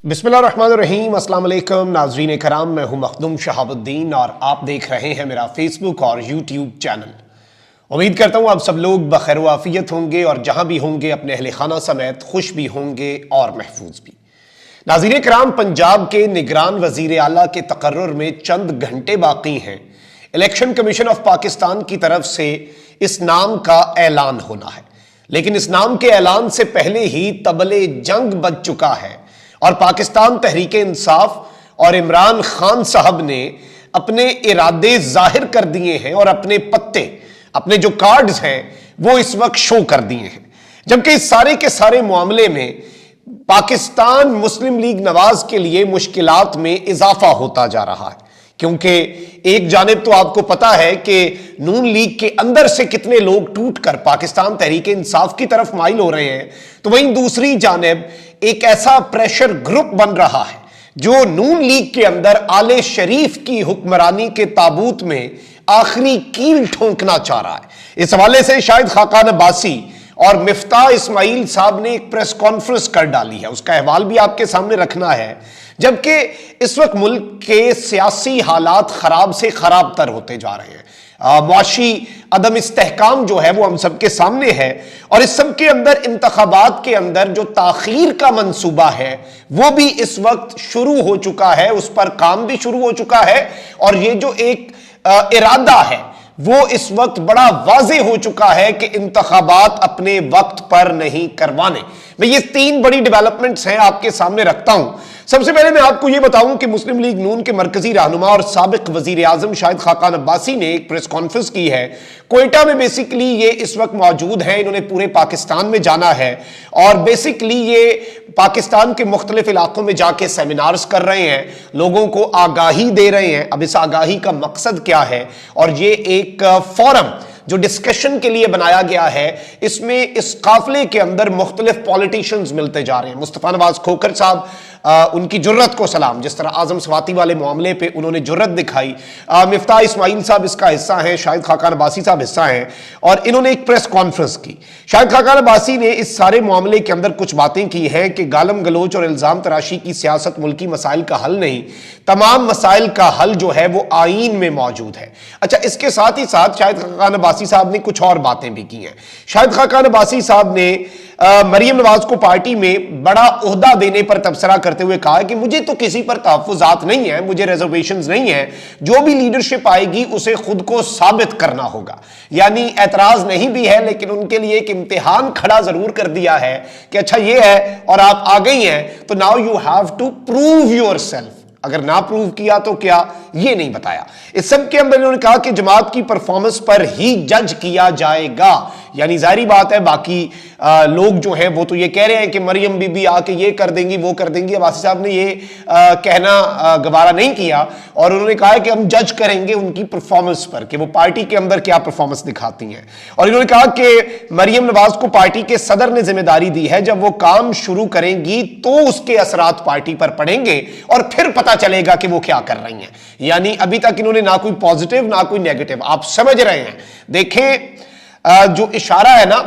बिस्मिल्लाहिर्रहमानिर्रहीम, अस्सलाम वालेकुम नाज़रीन कराम, मैं हूं मखदूम शहाबुद्दीन और आप देख रहे हैं मेरा फेसबुक और यूट्यूब चैनल। उम्मीद करता हूं आप सब लोग बखैर वाफियत होंगे और जहां भी होंगे अपने अहले खाना समेत खुश भी होंगे और महफूज भी। नाज़रीन कराम, पंजाब के निगरान वजीर आला के तकर्रुर में चंद घंटे बाकी हैं। इलेक्शन कमीशन ऑफ पाकिस्तान की तरफ से इस नाम का ऐलान होना है, लेकिन इस नाम के ऐलान से पहले ही तबले जंग बज चुका है और पाकिस्तान तहरीके इंसाफ और इमरान खान साहब ने अपने इरादे जाहिर कर दिए हैं और अपने पत्ते, अपने जो कार्ड्स हैं वो इस वक्त शो कर दिए हैं। जबकि इस सारे के सारे मामले में पाकिस्तान मुस्लिम लीग नवाज के लिए मुश्किलात में इजाफा होता जा रहा है, क्योंकि एक जानिब तो आपको पता है कि नून लीग के अंदर से कितने लोग टूटकर पाकिस्तान तहरीके इंसाफ की तरफ माइल हो रहे हैं, तो वहीं दूसरी जानिब एक ऐसा प्रेशर ग्रुप बन रहा है जो नून लीग के अंदर आले शरीफ की हुक्मरानी के ताबूत में आखिरी कील ठोंकना चाह रहा है। इस हवाले से शाहिद खाकान अब्बासी और मिफ्ताह इस्माइल साहब ने एक प्रेस कॉन्फ्रेंस कर डाली है, उसका अहवाल भी आपके सामने रखना है। जबकि इस वक्त मुल्क के सियासी हालात खराब से खराब तर होते जा रहे हैं, मुआशी अदम इस्तेहकाम जो है वो हम सबके सामने है और इस सब के अंदर इंतखाबात के अंदर जो ताखीर का मंसूबा है वो भी इस वक्त शुरू हो चुका है, उस पर काम भी शुरू हो चुका है और ये जो एक इरादा है वो इस वक्त बड़ा वाज़े हो चुका है कि इंतखाबात अपने वक्त पर नहीं करवाने। मैं ये तीन बड़ी डेवलपमेंट्स हैं आपके सामने रखता हूं। सबसे पहले मैं आपको यह बताऊं कि मुस्लिम लीग नून के मरकजी रहनुमा और साबिक वजीर आजम शाहिद खाकान अब्बासी ने एक प्रेस कॉन्फ्रेंस की है कोयटा में। बेसिकली ये इस वक्त मौजूद है, इन्होंने पूरे पाकिस्तान में जाना है और बेसिकली ये पाकिस्तान के मुख्तलिफ इलाकों में जाके सेमिनार्स कर रहे हैं, लोगों को आगाही दे रहे हैं। अब इस आगाही का मकसद क्या है और ये एक फोरम जो डिस्कशन के लिए बनाया गया है, इसमें इस काफिले के अंदर मुख्तलिफ पॉलिटिशियंस मिलते जा रहे हैं। मुस्तफा नवाज खोखर साहब, उनकी जुर्रत को सलाम, जिस तरह आजम स्वाति वाले मामले पे उन्होंने जुर्रत दिखाई। मिफ्ताह इस्माइल साहब इसका हिस्सा हैं, शाहिद खाकान अब्बासी साहब हिस्सा हैं और इन्होंने एक प्रेस कॉन्फ्रेंस की। शाहिद खाकान अब्बासी ने इस सारे मामले के अंदर कुछ बातें की हैं कि गालम गलोच और इल्जाम तराशी की सियासत मुल्की मसाइल का हल नहीं, तमाम मसाइल का हल जो है वो आईन में मौजूद है। अच्छा, इसके साथ ही साथ शाहिद खाकान अब्बासी साहब ने कुछ और बातें भी की हैं। शाहिद खाकान अब्बासी साहब ने मरियम नवाज को पार्टी में बड़ा ओहदा देने पर तबसरा करते हुए कहा कि मुझे तो किसी पर तहफ़्फ़ुज़ात नहीं है, मुझे रिजर्वेशंस नहीं है, जो भी लीडरशिप आएगी उसे खुद को साबित करना होगा। यानी एतराज नहीं भी है, लेकिन उनके लिए एक इम्तिहान खड़ा जरूर कर दिया है कि अच्छा ये है और आप आ गई हैं तो now you have to prove yourself. अगर ना प्रूव किया तो क्या, ये नहीं बताया। इस सब के अंदर इन्होंने कहा कि जमात की परफॉर्मेंस पर ही जज किया जाएगा। यानी जाहिर बात है बाकी लोग जो हैं वो तो ये कह रहे हैं कि मरियम बीबी आके ये कर देंगी वो कर देंगी। अब्बासी साहब ने ये कहना गवारा नहीं किया और उन्होंने कहा है कि हम जज करेंगे उनकी परफॉर्मेंस पर कि वो पार्टी के अंदर क्या परफॉर्मेंस दिखाती हैं। और इन्होंने कहा कि मरियम नवाज को पार्टी के सदर ने जिम्मेदारी दी है, जब वो काम शुरू करेंगी तो उसके असरात पार्टी पर पड़ेंगे और फिर पता चलेगा कि वो क्या कर रही हैं। यानी अभी तक इन्होंने ना कोई पॉजिटिव ना कोई नेगेटिव, आप समझ रहे हैं। देखें, जो इशारा है ना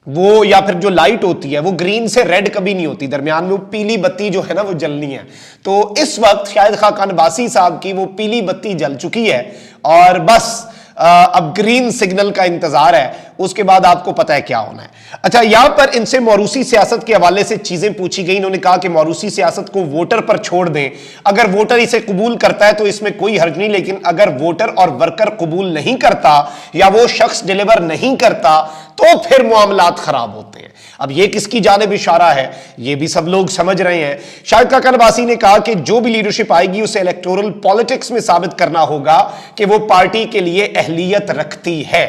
वो, या फिर जो लाइट होती है वो ग्रीन से रेड कभी नहीं होती, दरमियान में वो पीली बत्ती जो है ना वो जलनी है। तो इस वक्त शाहिद खाकान अब्बासी साहब की वो पीली बत्ती जल चुकी है और बस अब ग्रीन सिग्नल का इंतजार है, उसके बाद आपको पता है क्या होना है। अच्छा, यहां पर इनसे मौरूसी सियासत के हवाले से चीजें पूछी गई। इन्होंने कहा कि मौरूसी सियासत को वोटर पर छोड़ दें, अगर वोटर इसे कबूल करता है तो इसमें कोई हर्ज नहीं, लेकिन अगर वोटर और वर्कर कबूल नहीं करता या वो शख्स डिलीवर नहीं करता तो फिर मामलात खराब होते हैं। अब ये किसकी जानिब इशारा है ये भी सब लोग समझ रहे हैं। शाहिद खाकान अब्बासी ने कहा कि जो भी लीडरशिप आएगी उसे इलेक्टोरल पॉलिटिक्स में साबित करना होगा कि वो पार्टी के लिए अहलियत रखती है।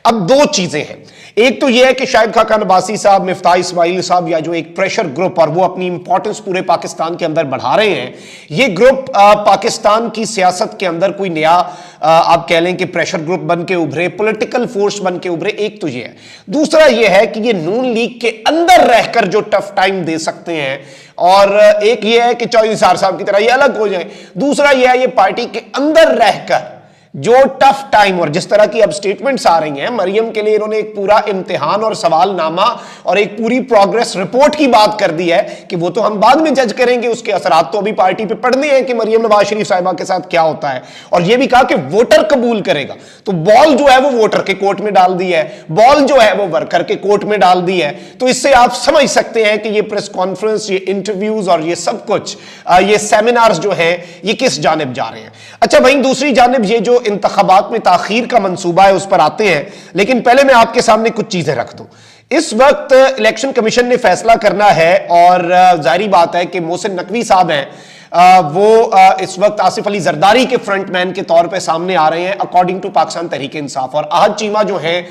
अब दो चीजें हैं, एक तो यह है कि शाहिद खाकान अब्बासी साहब, मिफ्ताह इस्माइल साहब या जो एक प्रेशर ग्रुप और वो अपनी इंपॉर्टेंस पूरे पाकिस्तान के अंदर बढ़ा रहे हैं, ये ग्रुप पाकिस्तान की सियासत के अंदर कोई नया आप कह लें कि प्रेशर ग्रुप बन के उभरे, पॉलिटिकल फोर्स बन के उभरे। एक तो ये है, दूसरा ये है कि ये नून लीग के अंदर रहकर जो टफ टाइम दे सकते हैं, और एक ये है कि चौधरी साहब की तरह ये अलग हो जाए। दूसरा ये है ये पार्टी के अंदर रहकर जो टफ टाइम और जिस तरह की अब स्टेटमेंट्स आ रही हैं, मरियम के लिए इन्होंने एक पूरा इम्तिहान और सवालनामा और एक पूरी प्रोग्रेस रिपोर्ट की बात कर दी है कि वो तो हम बाद में जज करेंगे, उसके असरात तो अभी पार्टी पे पड़ने हैं कि मरियम नवाज शरीफ साहिबा के साथ क्या होता है। और ये भी कहा कि वोटर कबूल करेगा। तो बॉल जो है वो वोटर के कोर्ट में डाल दी है, बॉल जो है वो वर्कर के कोर्ट में डाल दी है। तो इससे आप समझ सकते हैं कि ये प्रेस कॉन्फ्रेंस, ये इंटरव्यूज और ये सब कुछ, ये सेमिनार्स जो है ये किस जानिब जा रहे हैं। अच्छा भाई, दूसरी जानिब ये जो इंतखाबात में ताखीर का मंसूबा है उस पर आते हैं, लेकिन पहले मैं आपके सामने कुछ चीजें रख दूं। इस वक्त इलेक्शन कमीशन ने फैसला करना है और जाहिर बात है कि मोहसिन नकवी साहब हैं, वो इस वक्त आसिफ अली जरदारी के फ्रंटमैन के तौर पे सामने आ रहे हैं अकॉर्डिंग टू पाकिस्तान तहरीक इंसाफ, और अहद चीमा जो हैं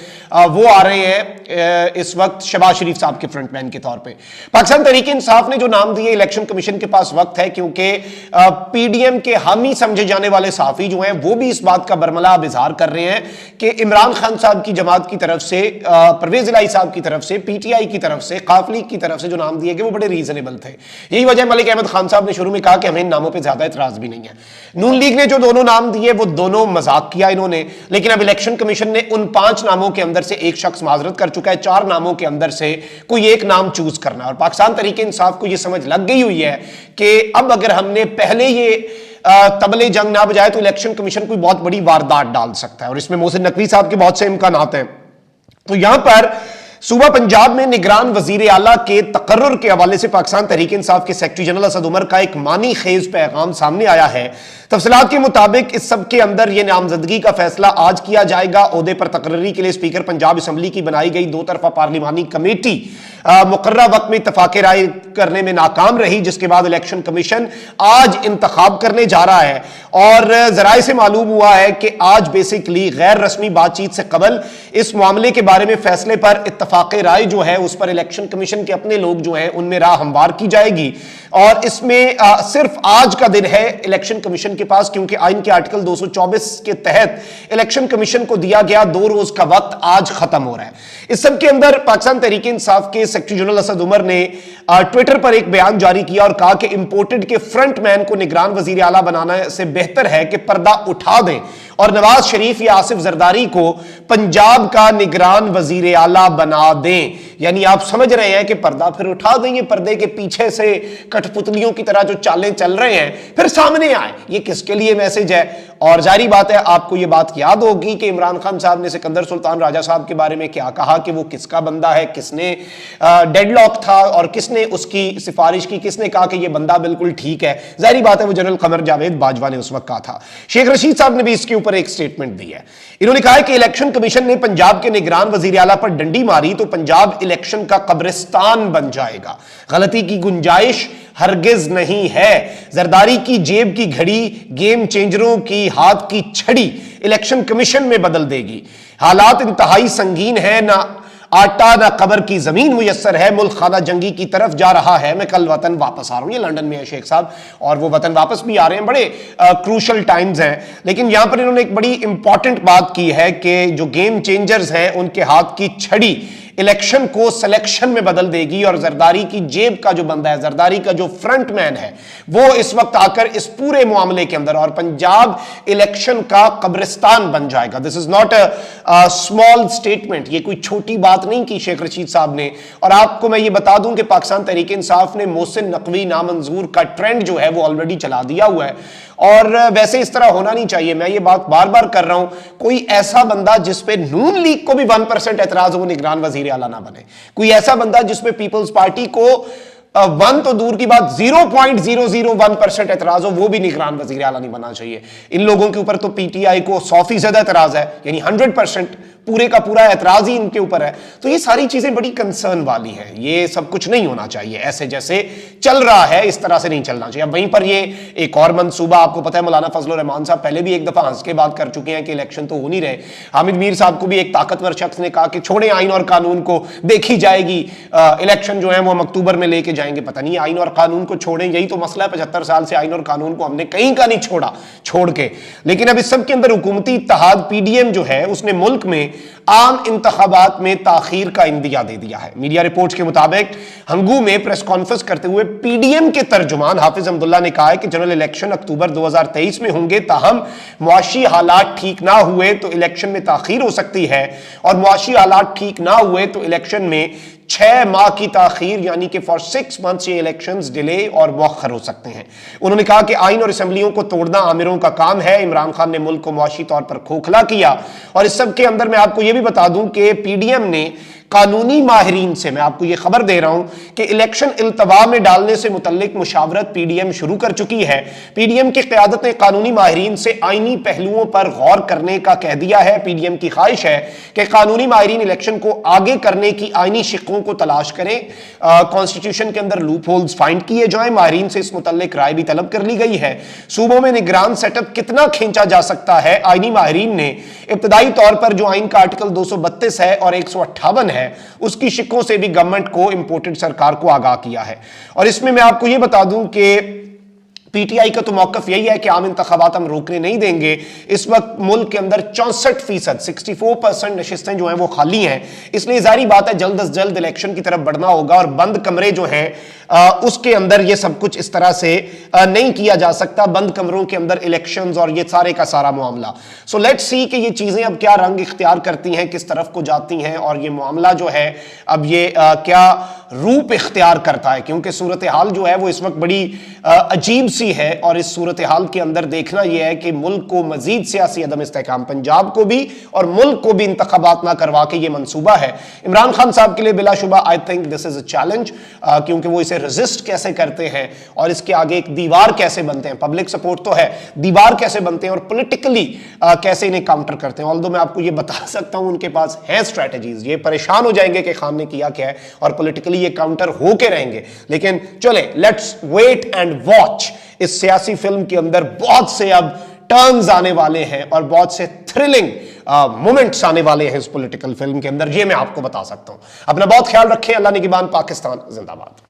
वो आ रहे हैं इस वक्त शहबाज शरीफ साहब के फ्रंटमैन के तौर पे। पाकिस्तान तहरीक इंसाफ ने जो नाम दिए, इलेक्शन कमीशन के पास वक्त है, क्योंकि पीडीएम के हामी समझे जाने वाले सहाफी जो हैं वो भी इस बात का बरमला अब इजहार कर रहे हैं कि इमरान खान साहब की जमात की तरफ से, परवेज इलाही साहब की तरफ से, पीटीआई की तरफ से, काफली की तरफ से जो नाम दिए गए वो बड़े रीजनेबल थे। यही वजह मलिक अहमद खान साहब ने शुरू में कहा कि हमें इन नामों पे ज्यादा इतराज भी नहीं है। नून लीग ने जो दोनों नाम दिए वो दोनों मजाक किया इन्होंने, लेकिन अब इलेक्शन कमीशन ने उन 5 नामों के अंदर से एक शख्स माजरत कर चुका है, 4 नामों के अंदर से कोई एक नाम चूज करना है। और पाकिस्तान तहरीक इंसाफ को यह समझ लग गई हुई है कि अब अगर हमने पहले ये तबले जंग ना बजाए तो इलेक्शन कमीशन कोई बहुत बड़ी वारदात डाल सकता है, और इसमें मोहसिन नकवी साहब के बहुत से इम्कानात हैं। तो यहां पर सूबा पंजाब में निगरान वजीर आला के तकर्रुर के हवाले से पाकिस्तान तहरीक इंसाफ के सेक्रेटरी जनरल असद उमर का एक मानी खेज पैगाम सामने आया है। तफसीलात के मुताबिक इस सब के अंदर यह नामजदगी का फैसला आज किया जाएगा। ओहदे पर तकर्री के लिए स्पीकर पंजाब असम्बली की बनाई गई 2 तरफा पार्लिमानी कमेटी मुकर्रर वक्त में इत्तफाक राय करने में नाकाम रही, जिसके बाद इलेक्शन कमीशन आज इंतखाब करने जा रहा है। और जराए से मालूम हुआ है कि आज बेसिकली गैर रस्मी बातचीत से कबल इस मामले के बारे में फैसले पर इत्तफाक राय जो है उस पर इलेक्शन कमीशन के अपने लोग जो हैं उनमें राह हमवार की जाएगी। और इसमें सिर्फ आज का दिन है इलेक्शन कमीशन के पास, क्योंकि आइन के आर्टिकल 224 के तहत इलेक्शन कमीशन को दिया गया 2 रोज का वक्त आज खत्म हो रहा है। इस सब के अंदर पाकिस्तान तहरीक इंसाफ के सेक्रेटरी जनरल असद उमर ने ट्विटर पर एक बयान जारी किया और कहा कि इंपोर्टेड के फ्रंटमैन को निगरान वजीर आला बनाने से बेहतर है कि पर्दा उठा दें और नवाज शरीफ या आसिफ जरदारी को पंजाब का निगरान वजीर आला बना दें। यानी आप समझ रहे हैं कि पर्दा फिर उठा देंगे, पर्दे के पीछे से कठपुतलियों की तरह जो चालें चल रहे हैं फिर सामने आए। ये किसके लिए मैसेज है? और जारी बात है, आपको ये बात याद होगी कि इमरान खान साहब ने सिकंदर सुल्तान राजा साहब के बारे में क्या कहा कि वो किसका बंदा है, किसने डेडलॉक था और किसने उसकी सिफारिश की, किसने कहा कि ये बंदा बिल्कुल ठीक है। जारी बात है वो जनरल कमर जावेद बाजवा ने उस वक्त कहा था। शेख रशीद साहब ने भी इसके ऊपर एक स्टेटमेंट दी है। इन्होंने कहा है कि इलेक्शन कमीशन ने पंजाब के निगरान वजीर आला पर डंडी मारी तो पंजाब इलेक्शन का कब्रिस्तान बन जाएगा। गलती की गुंजाइश हरगिज नहीं है। जरदारी की जेब की घड़ी गेम चेंजरों की हाथ की छड़ी इलेक्शन कमीशन में बदल देगी। हालात इंतहाई संगीन है, ना आटा ना कबर की जमीन मुयस्सर है, मुल्क खाना जंगी की तरफ जा रहा है, मैं कल वतन वापस आ रहा हूं। ये लंदन में है शेख साहब और वो वतन वापस भी आ रहे हैं। बड़े क्रूशल टाइम्स हैं, लेकिन यहां पर इन्होंने एक बड़ी इंपॉर्टेंट बात की है कि जो गेम चेंजर्स हैं उनके हाथ की छड़ी इलेक्शन को सिलेक्शन में बदल देगी और जरदारी की जेब का जो बंदा है, जरदारी का जो फ्रंटमैन है, वो इस वक्त आकर इस पूरे मामले के अंदर और पंजाब इलेक्शन का कब्रिस्तान बन जाएगा। This is not a small statement, ये कोई छोटी बात नहीं की शेख रशीद साहब ने। और आपको मैं ये बता दूं कि पाकिस्तान तहरीक इंसाफ ने मोहसिन नकवी नामंजूर का ट्रेंड जो है वो ऑलरेडी चला दिया हुआ है और वैसे इस तरह होना नहीं चाहिए। मैं ये बात बार बार कर रहा हूं, कोई ऐसा बंदा जिसपे नून लीग को भी 1% एतराज हो वो निगरान वजीर आला ना बने। कोई ऐसा बंदा जिसपे पीपल्स पार्टी को 1 तो दूर की बात 0.001% एतराज हो वो भी निगरान वजीर आला नहीं बनना चाहिए। इन लोगों के ऊपर तो पीटीआई को 100% एतराज है, यानी 100% पूरे का पूरा एतराज ही इनके ऊपर है। तो ये सारी चीजें बड़ी कंसर्न वाली हैं। ये सब कुछ नहीं होना चाहिए, ऐसे जैसे चल रहा है इस तरह से नहीं चलना चाहिए। अब वहीं पर ये एक और मंसूबा, आपको पता है मौलाना फजल रहमान साहब पहले भी एक दफा हंस के बात कर चुके हैं कि इलेक्शन तो हो नहीं रहे। हामिद मीर साहब को भी एक ताकतवर शख्स ने कहा कि छोड़े आइन और कानून को, देखी जाएगी इलेक्शन जो है वो हम अक्टूबर में लेके जाएंगे, पता नहीं आइन और कानून को छोड़ें, यही तो मसला है। 75 साल से आइन और कानून को हमने कहीं का नहीं छोड़ के। लेकिन अब इस सब के अंदर हुकूमती इत्तेहाद पीडीएम जो है उसने मुल्क में आम इंतखाबात में ताखीर का इंदिया दे दिया है। मीडिया रिपोर्ट्स के मुताबिक हंगू में प्रेस कॉन्फ्रेंस करते हुए पीडीएम के तर्जुमान हाफिज अब्दुल्ला ने कहा है कि जनरल इलेक्शन अक्टूबर 2023 में होंगे, ताहम मुआशी हालात ठीक ना हुए तो इलेक्शन में ताखीर हो सकती है, और मुआशी हालात ठीक ना हुए तो इलेक्शन में 6 माह की ताखीर यानी कि फॉर 6 मंथ्स ये इलेक्शंस डिले और मुअख्खर हो सकते हैं। उन्होंने कहा कि आइन और असेंबलियों को तोड़ना आमिरों का काम है। इमरान खान ने मुल्क को मुआशी तौर पर खोखला किया। और इस सब के अंदर मैं आपको यह भी बता दूं कि पीडीएम ने कानूनी माहिरीन से, मैं आपको यह खबर दे रहा हूं कि इलेक्शन इल्तवा में डालने से मुतल्लिक मुशावरत पीडीएम शुरू कर चुकी है। पीडीएम की क़यादत ने कानूनी माहिरीन से आईनी पहलुओं पर गौर करने का कह दिया है। पीडीएम की ख्वाहिश है कि कानूनी माहिरीन इलेक्शन को आगे करने की आईनी शिकों को तलाश करें, कॉन्स्टिट्यूशन के अंदर लूप होल्स फाइंड किए जाएं। माहिरीन से इस मुतल्लिक राय भी तलब कर ली गई है। सूबों में निगरान सेटअप कितना खींचा जा सकता है, आईनी माहिरीन ने इब्तदाई तौर पर जो आइन का आर्टिकल 232 है और 158 है उसकी शिकों से भी गवर्नमेंट को, इंपोर्टेड सरकार को आगाह किया है। और इसमें मैं आपको यह बता दूं कि पीटीआई का तो मौकफ यही है कि आम इंतखाबात हम रोकने नहीं देंगे। इस वक्त मुल्क के अंदर 64%, 64% नशिस्तें जो हैं वो खाली हैं, इसलिए जारी बात है जल्द अज जल्द इलेक्शन की तरफ बढ़ना होगा। और बंद कमरे जो हैं उसके अंदर ये सब कुछ इस तरह से नहीं किया जा सकता, बंद कमरों के अंदर इलेक्शंस और ये सारे का सारा मामला। सो लेट्स सी कि ये चीजें अब क्या रंग इख्तियार करती हैं, किस तरफ को जाती हैं, और ये मामला जो है अब ये क्या रूप इख्तियार करता है, क्योंकि सूरत हाल जो है वो इस वक्त बड़ी अजीब सी है। और इस सूरत हाल के अंदर देखना यह है कि मुल्क को मजीद सियासी अदम इस्तेहकाम, पंजाब को भी और मुल्क को भी इंतखाबात ना करवा के ये मंसूबा है इमरान खान साहब के लिए बिलाशुबा I think this is a challenge, क्योंकि वो इसे रेजिस्ट कैसे करते हैं और इसके आगे एक दीवार कैसे बनते हैं। पब्लिक सपोर्ट तो है, दीवार कैसे बनते हैं और पॉलिटिकली कैसे इन्हें काउंटर करते हैं। ऑल्दो मैं आपको ये बता सकता हूं उनके पास है स्ट्रेटजीज, ये परेशान हो जाएंगे कि खान ने किया क्या है और पॉलिटिकली ये काउंटर होके रहेंगे। लेकिन चले लेट्स वेट एंड वॉच। इस सियासी फिल्म के अंदर बहुत से अब टर्न्स आने वाले हैं और बहुत से थ्रिलिंग मोमेंट्स आने वाले हैं इस पॉलिटिकल फिल्म के अंदर, ये मैं आपको बता सकता हूं। अपना बहुत ख्याल रखें। अल्लाह निगहबान। पाकिस्तान जिंदाबाद।